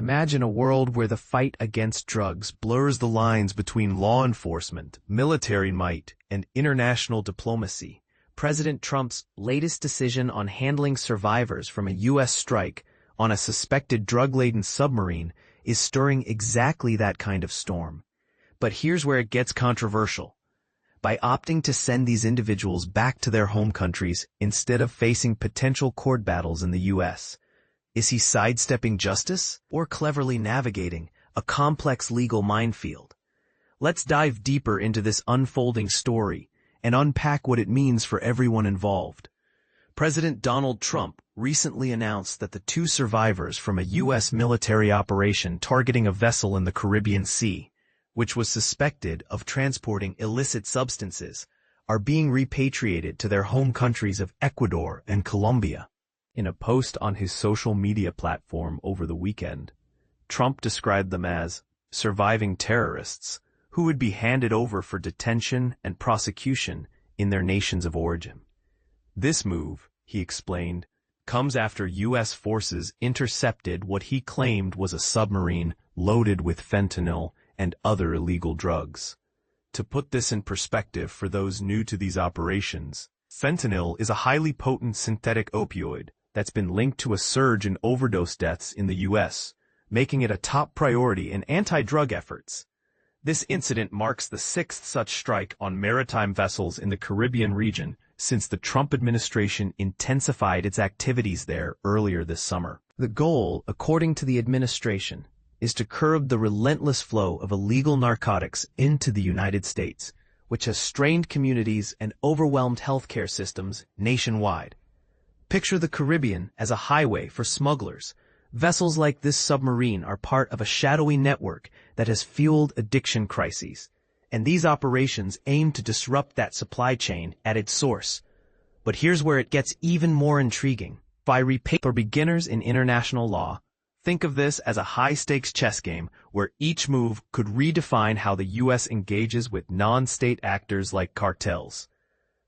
Imagine a world where the fight against drugs blurs the lines between law enforcement, military might, and international diplomacy. President Trump's latest decision on handling survivors from a U.S. strike on a suspected drug-laden submarine is stirring exactly that kind of storm. But here's where it gets controversial. By opting to send these individuals back to their home countries instead of facing potential court battles in the U.S., is he sidestepping justice or cleverly navigating a complex legal minefield? Let's dive deeper into this unfolding story and unpack what it means for everyone involved. President Donald Trump recently announced that the two survivors from a U.S. military operation targeting a vessel in the Caribbean Sea, which was suspected of transporting illicit substances, are being repatriated to their home countries of Ecuador and Colombia. In a post on his social media platform over the weekend, Trump described them as surviving terrorists who would be handed over for detention and prosecution in their nations of origin. This move, he explained, comes after U.S. forces intercepted what he claimed was a submarine loaded with fentanyl and other illegal drugs. To put this in perspective for those new to these operations, fentanyl is a highly potent synthetic opioid that's been linked to a surge in overdose deaths in the U.S., making it a top priority in anti-drug efforts. This incident marks the sixth such strike on maritime vessels in the Caribbean region since the Trump administration intensified its activities there earlier this summer. The goal, according to the administration, is to curb the relentless flow of illegal narcotics into the United States, which has strained communities and overwhelmed healthcare systems nationwide. Picture the Caribbean as a highway for smugglers. Vessels like this submarine are part of a shadowy network that has fueled addiction crises, and these operations aim to disrupt that supply chain at its source. But here's where it gets even more intriguing. For beginners in international law, think of this as a high-stakes chess game where each move could redefine how the U.S. engages with non-state actors like cartels.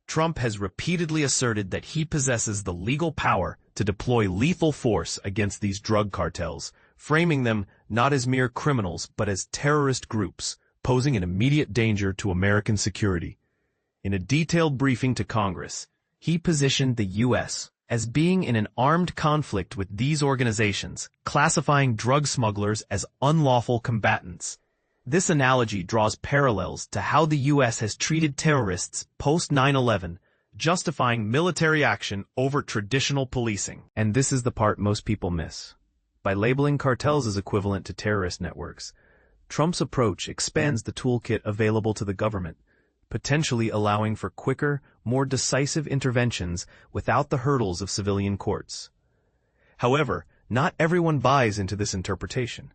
Trump has repeatedly asserted that he possesses the legal power to deploy lethal force against these drug cartels, framing them not as mere criminals but as terrorist groups, posing an immediate danger to American security. In a detailed briefing to Congress, he positioned the U.S. as being in an armed conflict with these organizations, classifying drug smugglers as unlawful combatants. This analogy draws parallels to how the U.S. has treated terrorists post 9/11, justifying military action over traditional policing. And this is the part most people miss. By labeling cartels as equivalent to terrorist networks, Trump's approach expands the toolkit available to the government, potentially allowing for quicker, more decisive interventions without the hurdles of civilian courts. However, not everyone buys into this interpretation.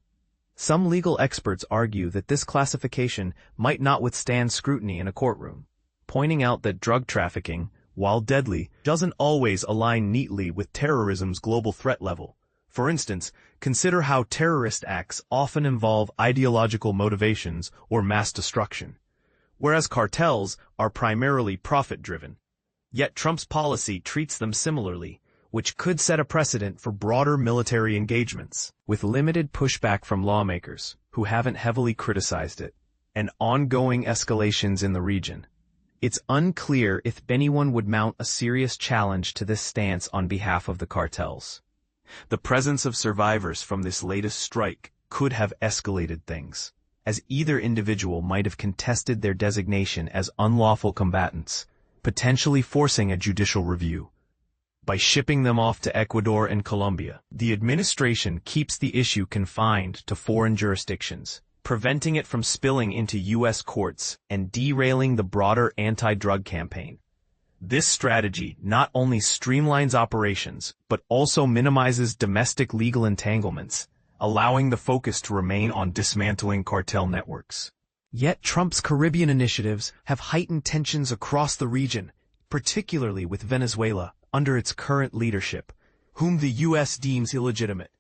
Some legal experts argue that this classification might not withstand scrutiny in a courtroom, pointing out that drug trafficking, while deadly, doesn't always align neatly with terrorism's global threat level. For instance, consider how terrorist acts often involve ideological motivations or mass destruction, whereas cartels are primarily profit-driven. Yet Trump's policy treats them similarly, which could set a precedent for broader military engagements. With limited pushback from lawmakers, who haven't heavily criticized it, and ongoing escalations in the region, it's unclear if anyone would mount a serious challenge to this stance on behalf of the cartels. The presence of survivors from this latest strike could have escalated things, as either individual might have contested their designation as unlawful combatants, potentially forcing a judicial review. By shipping them off to Ecuador and Colombia, the administration keeps the issue confined to foreign jurisdictions, preventing it from spilling into U.S. courts and derailing the broader anti-drug campaign. This strategy not only streamlines operations, but also minimizes domestic legal entanglements, allowing the focus to remain on dismantling cartel networks. Yet Trump's Caribbean initiatives have heightened tensions across the region, particularly with Venezuela, under its current leadership, whom the U.S. deems illegitimate.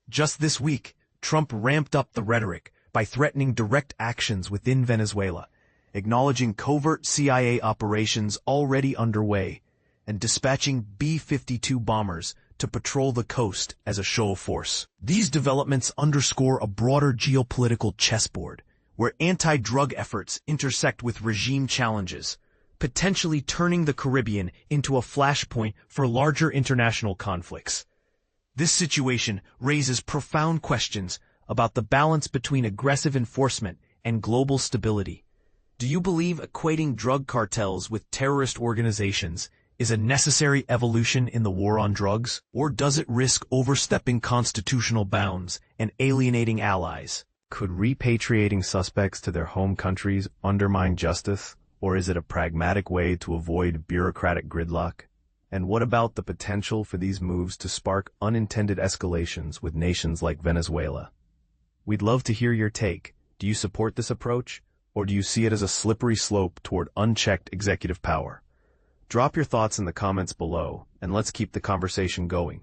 Just this week, Trump ramped up the rhetoric by threatening direct actions within Venezuela, acknowledging covert CIA operations already underway, and dispatching B-52 bombers to patrol the coast as a show of force. These developments underscore a broader geopolitical chessboard, where anti-drug efforts intersect with regime challenges, potentially turning the Caribbean into a flashpoint for larger international conflicts. This situation raises profound questions about the balance between aggressive enforcement and global stability. Do you believe equating drug cartels with terrorist organizations is a necessary evolution in the war on drugs, or does it risk overstepping constitutional bounds and alienating allies? Could repatriating suspects to their home countries undermine justice, or is it a pragmatic way to avoid bureaucratic gridlock? And what about the potential for these moves to spark unintended escalations with nations like Venezuela? We'd love to hear your take. Do you support this approach, or do you see it as a slippery slope toward unchecked executive power? Drop your thoughts in the comments below, and let's keep the conversation going.